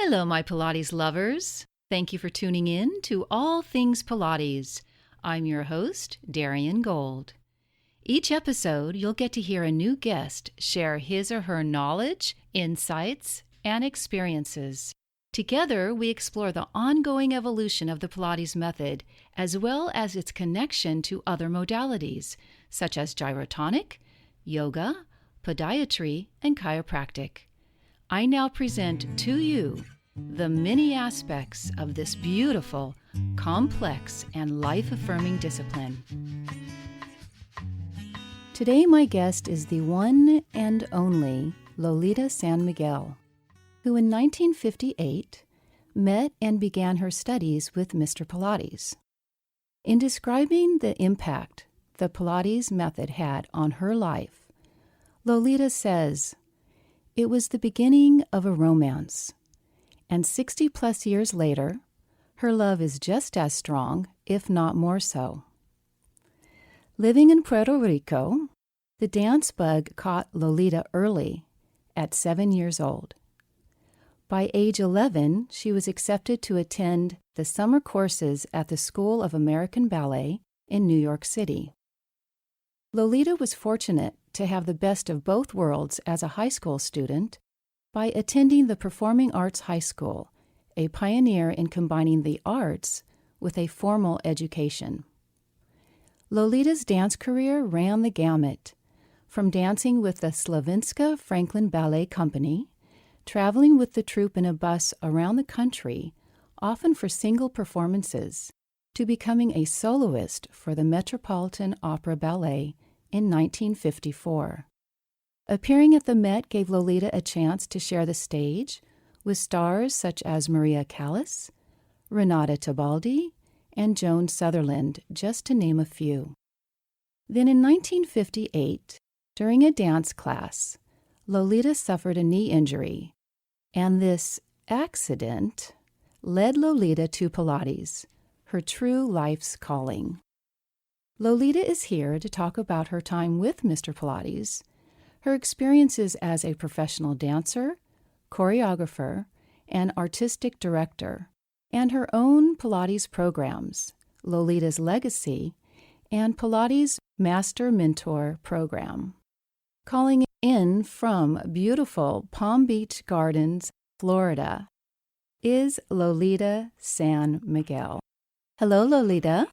Hello, my Pilates lovers. Thank you for tuning in to All Things Pilates. I'm your host, Darian Gold. Each episode, you'll get to hear a new guest share his or her knowledge, insights, and experiences. Together, we explore the ongoing evolution of the Pilates method, as well as its connection to other modalities, such as gyrotonic, yoga, podiatry, and chiropractic. I now present to you the many aspects of this beautiful, complex, and life-affirming discipline. Today, my guest is the one and only Lolita San Miguel, who in 1958 met and began her studies with Mr. Pilates. In describing the impact the Pilates method had on her life, Lolita says, "It was the beginning of a romance, and 60-plus years later, her love is just as strong, if not more so." Living in Puerto Rico, the dance bug caught Lolita early, at 7 years old. By age 11, she was accepted to attend the summer courses at the School of American Ballet in New York City. Lolita was fortunate to have the best of both worlds as a high school student by attending the Performing Arts High School, a pioneer in combining the arts with a formal education. Lolita's dance career ran the gamut, from dancing with the Slavinsky Franklin Ballet Company, traveling with the troupe in a bus around the country, often for single performances, to becoming a soloist for the Metropolitan Opera Ballet in 1954. Appearing at the Met gave Lolita a chance to share the stage with stars such as Maria Callas, Renata Tebaldi, and Joan Sutherland, just to name a few. Then in 1958, during a dance class, Lolita suffered a knee injury, and this accident led Lolita to Pilates, her true life's calling. Lolita is here to talk about her time with Mr. Pilates, her experiences as a professional dancer, choreographer, and artistic director, and her own Pilates programs, Lolita's Legacy, and Pilates Master Mentor program. Calling in from beautiful Palm Beach Gardens, Florida, is Lolita San Miguel. Hello, Lolita.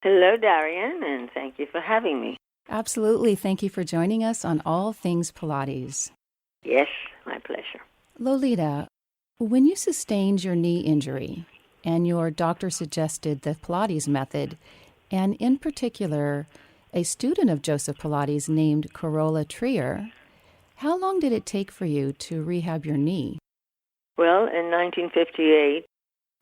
Hello, Darian, and thank you for having me. Absolutely. Thank you for joining us on All Things Pilates. Yes, my pleasure. Lolita, when you sustained your knee injury and your doctor suggested the Pilates method, and in particular, a student of Joseph Pilates named Carola Trier, how long did it take for you to rehab your knee? Well, in 1958,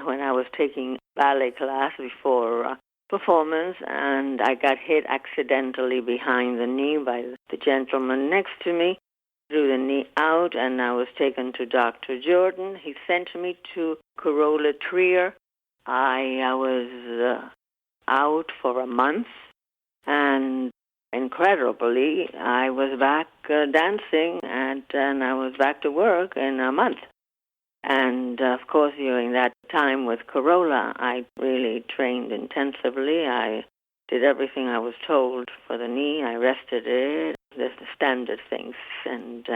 when I was taking ballet class before performance, and I got hit accidentally behind the knee by the gentleman next to me, threw the knee out, and I was taken to Dr. Jordan. He sent me to Carola Trier. I was out for a month, and incredibly, I was back dancing, and I was back to work in a month. And, of course, during that time with Carola, I really trained intensively. I did everything I was told for the knee. I rested it, the standard things. And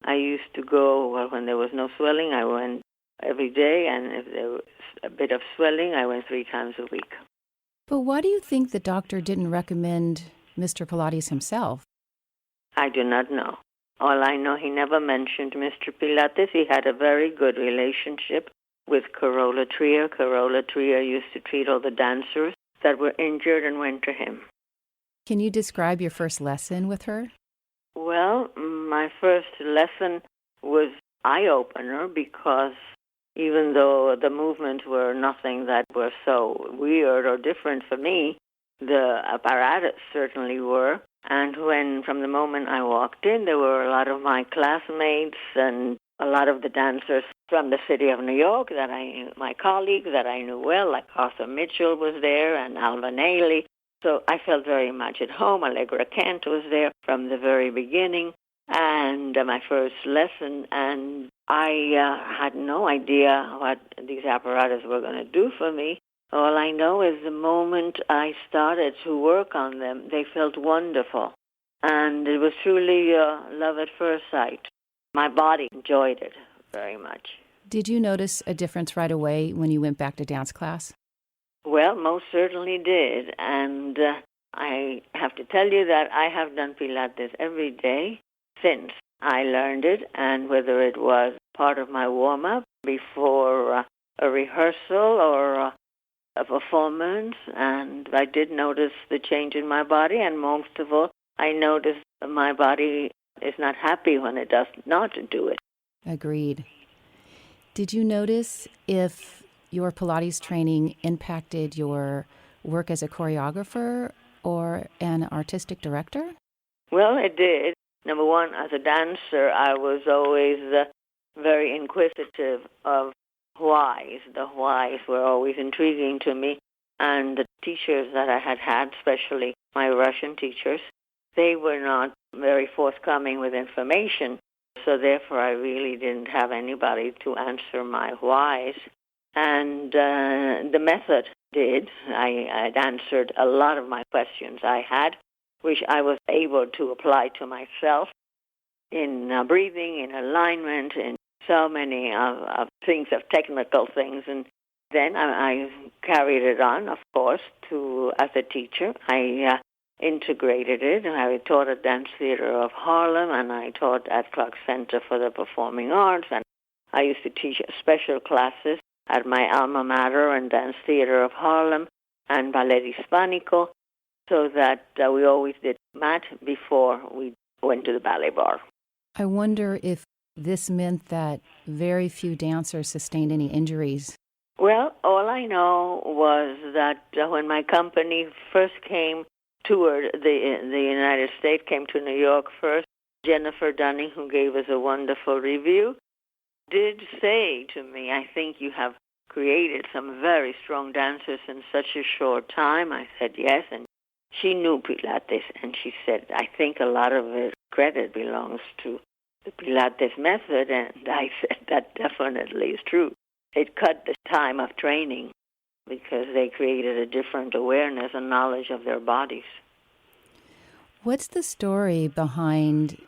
I used to go, when there was no swelling, I went every day. And if there was a bit of swelling, I went 3 times a week. But why do you think the doctor didn't recommend Mr. Pilates himself? I do not know. All I know, he never mentioned Mr. Pilates. He had a very good relationship with Carola Trier. Carola Trier used to treat all the dancers that were injured and went to him. Can you describe your first lesson with her? Well, my first lesson was eye-opener because even though the movements were nothing that were so weird or different for me, the apparatus certainly were. And when, from the moment I walked in, there were a lot of my classmates and a lot of the dancers from the city of New York that my colleagues that I knew well, like Arthur Mitchell was there and Alva Nailey. So I felt very much at home. Allegra Kent was there from the very beginning. And my first lesson, and I had no idea what these apparatus were going to do for me. All I know is the moment I started to work on them, they felt wonderful. And it was truly love at first sight. My body enjoyed it very much. Did you notice a difference right away when you went back to dance class? Well, most certainly did. And I have to tell you that I have done Pilates every day since I learned it, and whether it was part of my warm-up before a rehearsal or a performance, and I did notice the change in my body, and most of all, I noticed my body is not happy when it does not do it. Agreed. Did you notice if your Pilates training impacted your work as a choreographer or an artistic director? Well, it did. Number one, as a dancer, I was always very inquisitive of whys. The whys were always intriguing to me. And the teachers that I had, especially my Russian teachers, they were not very forthcoming with information. So therefore, I really didn't have anybody to answer my whys. And the method did. I answered a lot of my questions I had, which I was able to apply to myself in breathing, in alignment, in so many of things, of technical things. And then I carried it on, of course, as a teacher. I integrated it. I taught at Dance Theater of Harlem, and I taught at Clark Center for the Performing Arts. And I used to teach special classes at my alma mater and Dance Theater of Harlem and Ballet Hispanico, so that we always did mat before we went to the ballet bar. I wonder if this meant that very few dancers sustained any injuries. Well, all I know was that when my company first toured the United States, came to New York first, Jennifer Dunning, who gave us a wonderful review, did say to me, I think you have created some very strong dancers in such a short time. I said yes, and she knew Pilates, and she said, I think a lot of it credit belongs to the Pilates method, and I said that definitely is true. It cut the time of training because they created a different awareness and knowledge of their bodies. What's the story behind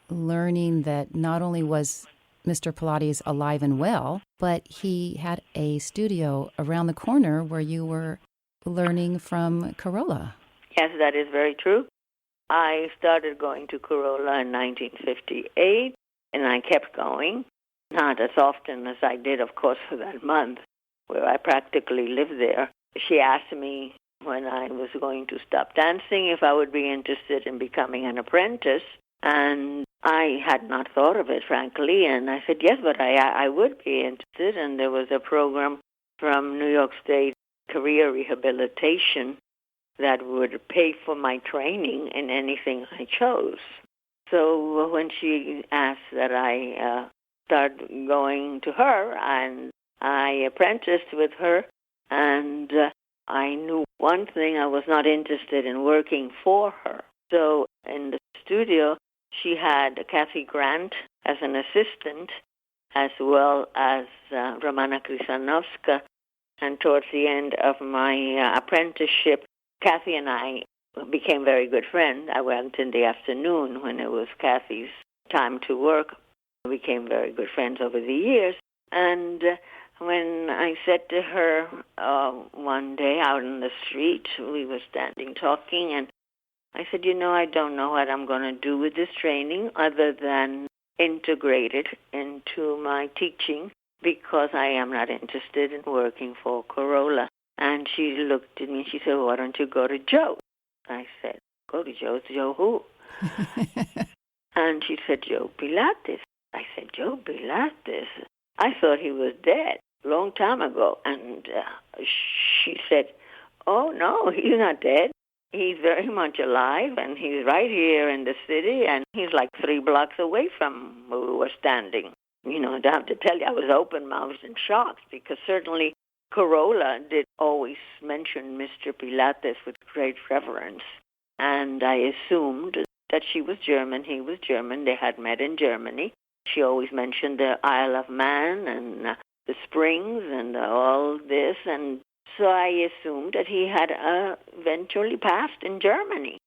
learning that not only was Mr. Pilates alive and well, but he had a studio around the corner where you were learning from Carolla? Yes, that is very true. I started going to Carolla in 1958, and I kept going, not as often as I did, of course, for that month, where I practically lived there. She asked me when I was going to stop dancing if I would be interested in becoming an apprentice, and I had not thought of it, frankly, and I said, yes, but I would be interested, and there was a program from New York State Career Rehabilitation that would pay for my training in anything I chose. So when she asked that I start going to her, and I apprenticed with her, and I knew one thing, I was not interested in working for her. So in the studio, she had Kathy Grant as an assistant, as well as Romana Krisanovska. And towards the end of my apprenticeship, Kathy and I became very good friends. I went in the afternoon when it was Kathy's time to work. We became very good friends over the years. And when I said to her one day out in the street, we were standing talking, and I said, I don't know what I'm going to do with this training other than integrate it into my teaching, because I am not interested in working for Carolla. And she looked at me and she said, why don't you go to Joe? I said, go to Joe? Joe who? And she said, Joe Pilates. I said, Joe Pilates? I thought he was dead a long time ago. And she said, oh, no, he's not dead. He's very much alive, and he's right here in the city, and he's like 3 blocks away from where we were standing. I have to tell you, I was open-mouthed and shocked, because certainly Carolla did always mention Mr. Pilates with great reverence. And I assumed that she was German, he was German, they had met in Germany. She always mentioned the Isle of Man and the springs and all this, and so I assumed that he had eventually passed in Germany.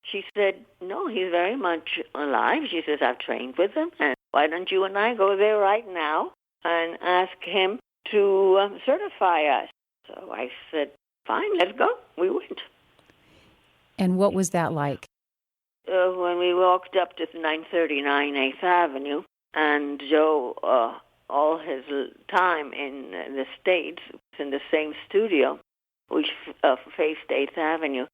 She said, no, he's very much alive. She says, I've trained with him, and why don't you and I go there right now and ask him to certify us? So I said, fine, let's go. We went. And what was that like? When we walked up to 939 8th Avenue, and Joe, all his time in the States, in the same studio, which faced 8th Avenue,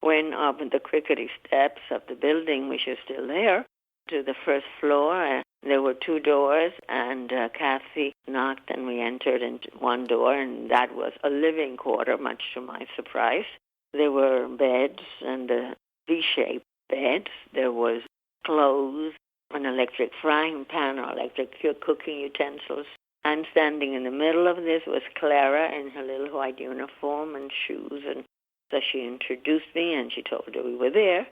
went up the crickety steps of the building, which is still there, to the first floor. And there were two doors, and Kathy knocked, and we entered into one door, and that was a living quarter, much to my surprise. There were beds and V-shaped beds. There was clothes, an electric frying pan, or electric cooking utensils. And standing in the middle of this was Clara in her little white uniform and shoes. And so she introduced me, and she told her we were there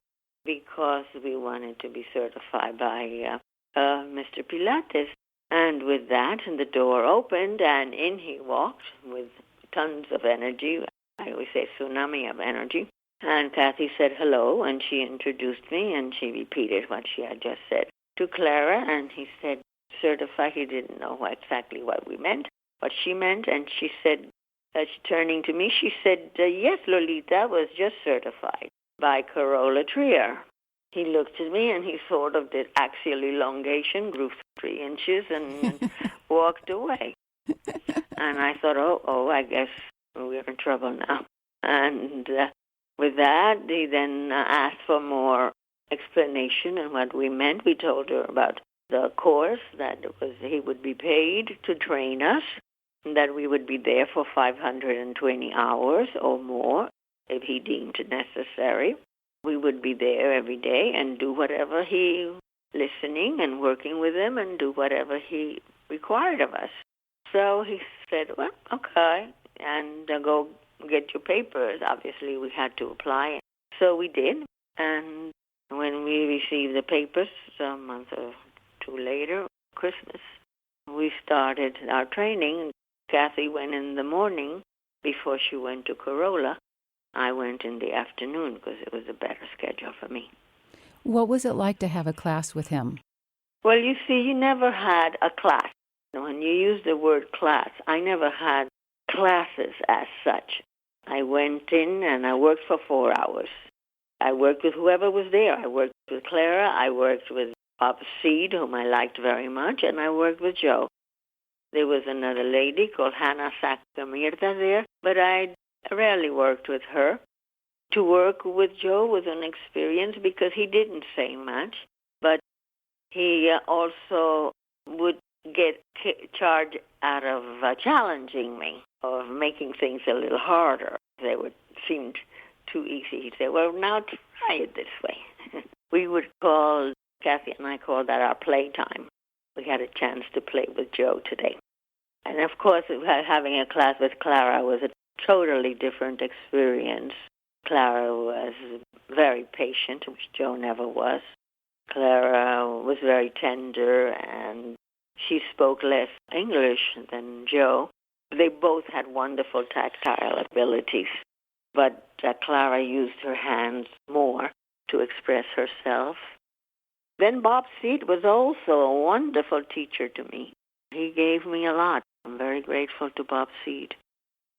because we wanted to be certified by Mr. Pilates. And with that, and the door opened, and in he walked with tons of energy. I always say tsunami of energy. And Kathy said hello, and she introduced me, and she repeated what she had just said to Clara, and he said, certify. He didn't know exactly what we meant, what she meant, and she said, turning to me, she said, yes, Lolita was just certified by Carola Trier. He looked at me, and he sort of did axial elongation, grew 3 inches, and walked away. And I thought, I guess we're in trouble now. And with that, he then asked for more explanation and what we meant. We told her about the course, that he would be paid to train us, and that we would be there for 520 hours or more if he deemed it necessary. We would be there every day and do whatever he, listening and working with him, and do whatever he required of us. So he said, well, okay, and go get your papers. Obviously, we had to apply. So we did, and when we received the papers a month or two later, Christmas, we started our training. Kathy went in the morning before she went to Corolla. I went in the afternoon because it was a better schedule for me. What was it like to have a class with him? Well, you see, you never had a class. When you use the word class, I never had classes as such. I went in and I worked for 4 hours. I worked with whoever was there. I worked with Clara. I worked with Bob Seed, whom I liked very much, and I worked with Joe. There was another lady called Hannah Sacramirta there, but I rarely worked with her. To work with Joe was an experience because he didn't say much, but he also would get charged out of challenging me or making things a little harder. They seemed too easy. He'd say, well, now try it this way. We would call, Kathy and I called that our playtime. We had a chance to play with Joe today. And of course, having a class with Clara was a totally different experience. Clara was very patient, which Joe never was. Clara was very tender, and she spoke less English than Joe. They both had wonderful tactile abilities, but Clara used her hands more to express herself. Then Bob Seed was also a wonderful teacher to me. He gave me a lot. I'm very grateful to Bob Seed.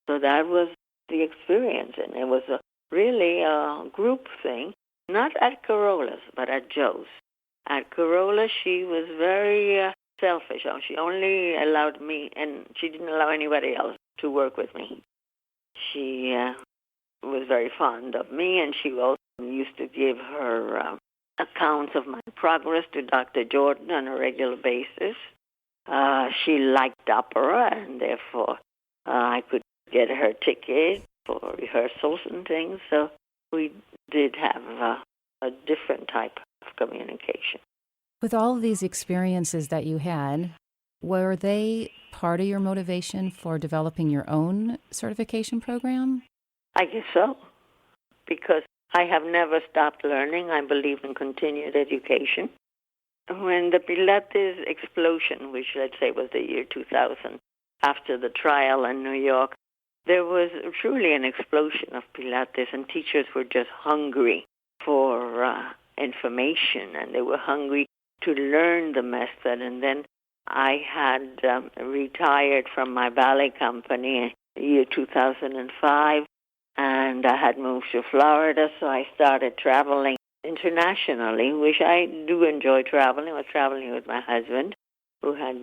So that was the experience, and it was really a group thing, not at Corolla's, but at Joe's. At Corolla, she was very selfish. She only allowed me, and she didn't allow anybody else to work with me. She was very fond of me, and she also used to give her accounts of my progress to Dr. Jordan on a regular basis. She liked opera, and therefore I could get her ticket for rehearsals and things. So we did have a different type of communication. With all of these experiences that you had, were they part of your motivation for developing your own certification program? I guess so, because I have never stopped learning. I believe in continued education. When the Pilates explosion, which let's say was the year 2000, after the trial in New York, there was truly an explosion of Pilates, and teachers were just hungry for information, and they were hungry to learn the method. And then I had retired from my ballet company in the year 2005, and I had moved to Florida, so I started traveling internationally, which I do enjoy traveling. I was traveling with my husband, who had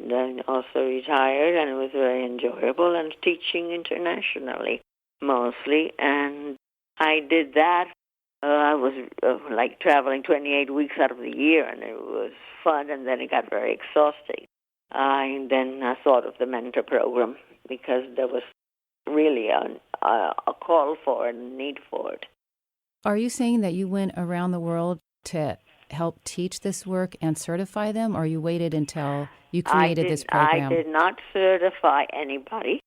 also retired, and it was very enjoyable, and teaching internationally mostly. And I did that. I was like traveling 28 weeks out of the year, and it was fun, and then it got very exhausting. I thought of the mentor program because there was really a call for it, a need for it. Are you saying that you went around the world to help teach this work and certify them, or you waited until you created this program? I did not certify anybody.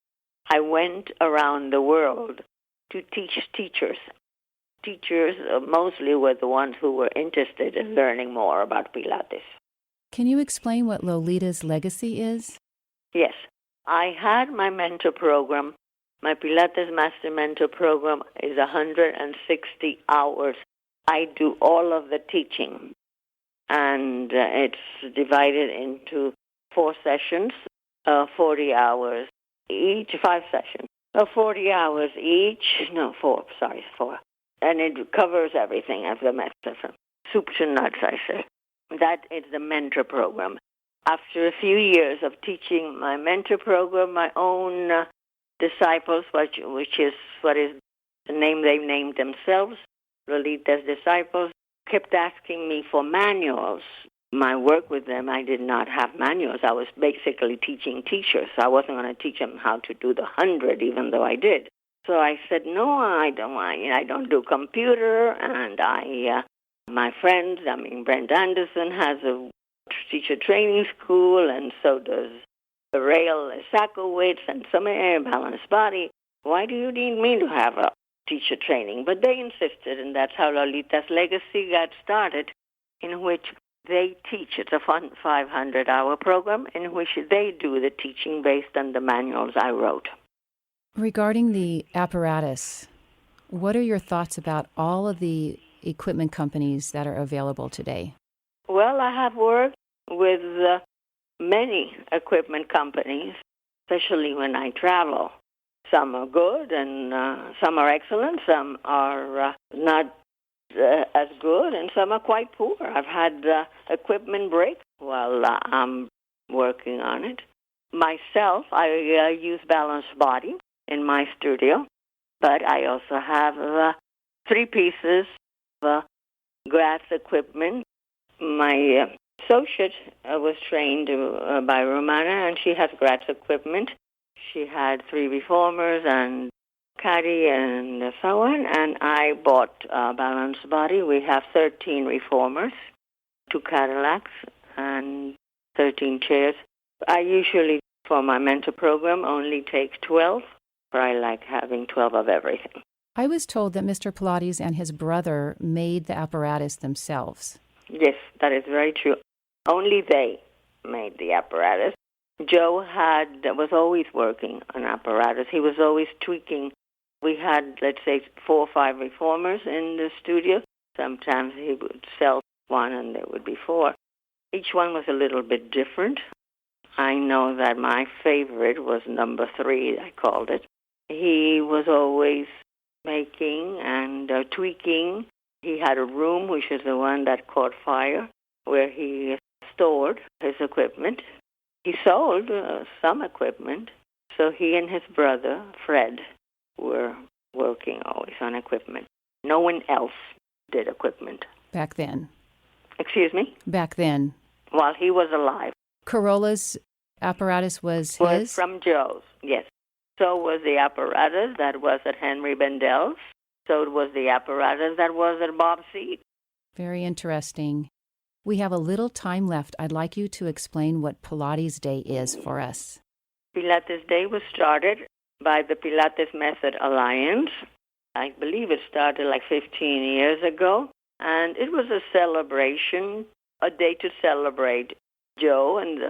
I went around the world to teach teachers. Teachers mostly were the ones who were interested in learning more about Pilates. Can you explain what Lolita's legacy is? Yes. I had my mentor program. My Pilates Master Mentor program is 160 hours. I do all of the teaching, and it's divided into 4 sessions, 40 hours each, 5 sessions, 40 hours each. No, 4, sorry, 4. And it covers everything as the method, from soup to nuts, I say. That is the mentor program. After a few years of teaching my mentor program, my own disciples, which is what is the name they named themselves, Lolita's disciples, kept asking me for manuals. My work with them, I did not have manuals. I was basically teaching teachers. I wasn't going to teach them how to do the 100, even though I did. So I said, no, I don't do computer, and my friends, Brent Anderson has a teacher training school, and so does Rail Sakowitz and some Balanced Body. Why do you need me to have a teacher training? But they insisted, and that's how Lolita's legacy got started, in which they teach. It's a fun 500-hour program in which they do the teaching based on the manuals I wrote. Regarding the apparatus, what are your thoughts about all of the equipment companies that are available today? Well, I have worked with many equipment companies, especially when I travel. Some are good and some are excellent. Some are not as good, and some are quite poor. I've had equipment break while I'm working on it. Myself, I use Balanced Body in my studio, but I also have 3 pieces of grass equipment. My associate was trained by Romana, and she has grass equipment. She had 3 reformers and caddy and so on, and I bought Balanced Body. We have 13 reformers, 2 Cadillacs, and 13 chairs. I usually, for my mentor program, only take 12, but I like having 12 of everything. I was told that Mr. Pilates and his brother made the apparatus themselves. Yes, that is very true. Only they made the apparatus. Joe was always working on apparatus. He was always tweaking. We had, let's say, 4 or 5 reformers in the studio. Sometimes he would sell one and there would be 4. Each one was a little bit different. I know that my favorite was number 3, I called it. He was always making and tweaking. He had a room, which is the one that caught fire, where he stored his equipment. He sold some equipment, so he and his brother, Fred, were working always on equipment. No one else did equipment. Back then? Excuse me? Back then. While he was alive. Corolla's apparatus was his? Was from Joe's, yes. So was the apparatus that was at Henry Bendel's. So it was the apparatus that was at Bob Seed. Very interesting. We have a little time left. I'd like you to explain what Pilates Day is for us. Pilates Day was started by the Pilates Method Alliance. I believe it started like 15 years ago. And it was a celebration a day to celebrate Joe and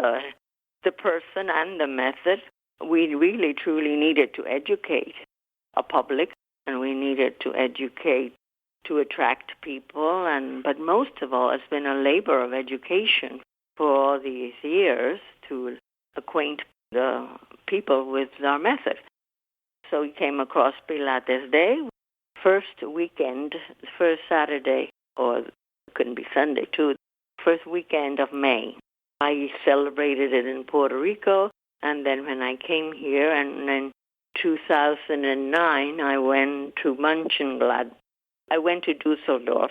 the person and the method. We really, truly needed to educate a public, and we needed to educate to attract people. But most of all, it's been a labor of education for all these years to acquaint the people with our method. So we came across Pilates Day, first weekend, first Saturday, or it couldn't be Sunday too, first weekend of May. I celebrated it in Puerto Rico, and then when I came here, and in 2009, I went to Mönchengladbach. I went to Dusseldorf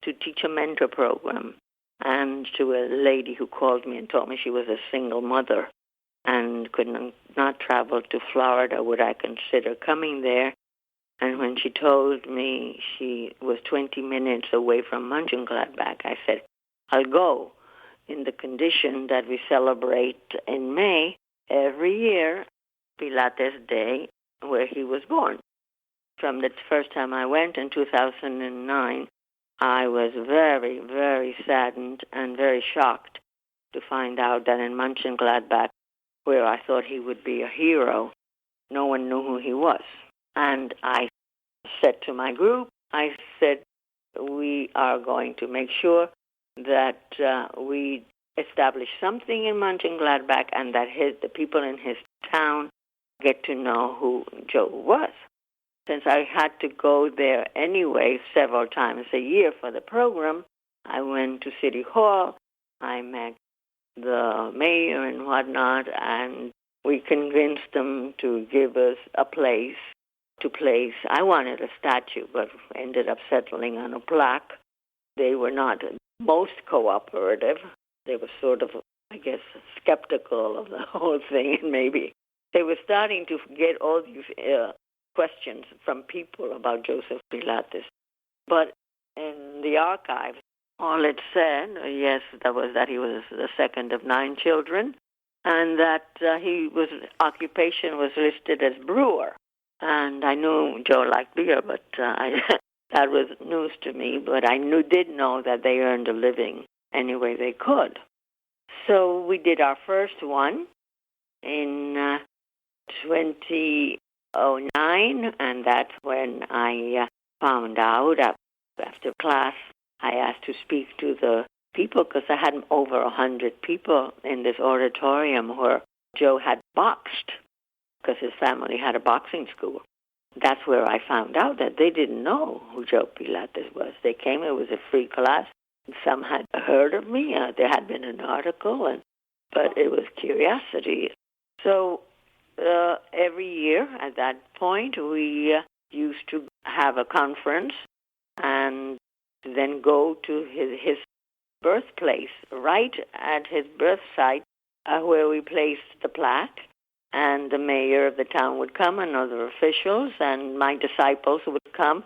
to teach a mentor program, and to a lady who called me and told me she was a single mother and could not travel to Florida. Would I consider coming there? And when she told me she was 20 minutes away from Mönchengladbach, I said, I'll go, in the condition that we celebrate in May every year Pilates Day, where he was born. From the first time I went in 2009, I was very, very saddened and very shocked to find out that in Mönchengladbach, where I thought he would be a hero, no one knew who he was. And I said to my group, I said, we are going to make sure that we establish something in Mönchengladbach and that the people in his town get to know who Joe was. Since I had to go there anyway several times a year for the program, I went to City Hall, I met the mayor and whatnot, and we convinced them to give us a place to place. I wanted a statue, but ended up settling on a plaque. They were not most cooperative. They were sort of, I guess, skeptical of the whole thing, and maybe they were starting to get all these questions from people about Joseph Pilates. But in the archives, all it said, yes, that he was the second of 9 children, and that his occupation was listed as brewer. And I knew Joe liked beer, but that was news to me. But I did know that they earned a living any way they could. So we did our first one in 2009, and that's when I found out after class. I asked to speak to the people because I had over 100 people in this auditorium where Joe had boxed because his family had a boxing school. That's where I found out that they didn't know who Joe Pilates was. They came, it was a free class. Some had heard of me. There had been an article, but it was curiosity. So every year at that point, we used to have a conference and then go to his birthplace, right at his birth site, where we placed the plaque. And the mayor of the town would come and other officials, and my disciples would come.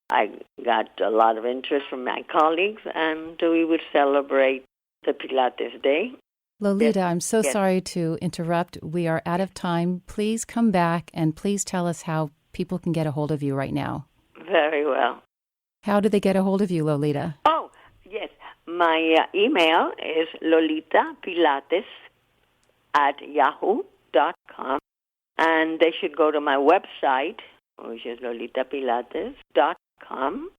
I got a lot of interest from my colleagues, and we would celebrate the Pilates Day. Lolita, I'm so sorry to interrupt. We are out of time. Please come back, and please tell us how people can get a hold of you right now. Very well. How do they get a hold of you, Lolita? Oh, yes. My email is lolitapilates@yahoo.com, and they should go to my website, which is lolitapilates.com.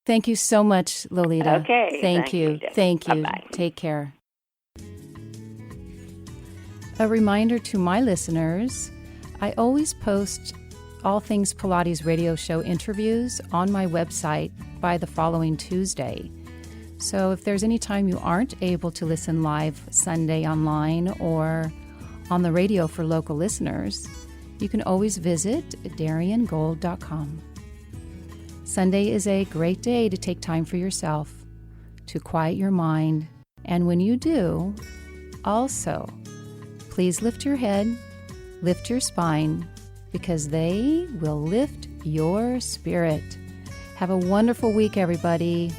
Thank you so much, Lolita. Okay. Thank you. Thank you. Bye-bye. Take care. A reminder to my listeners, I always post All Things Pilates radio show interviews on my website by the following Tuesday. So if there's any time you aren't able to listen live Sunday online or on the radio for local listeners, you can always visit DarianGold.com. Sunday is a great day to take time for yourself, to quiet your mind, and when you do, also, please lift your head, lift your spine, because they will lift your spirit. Have a wonderful week, everybody.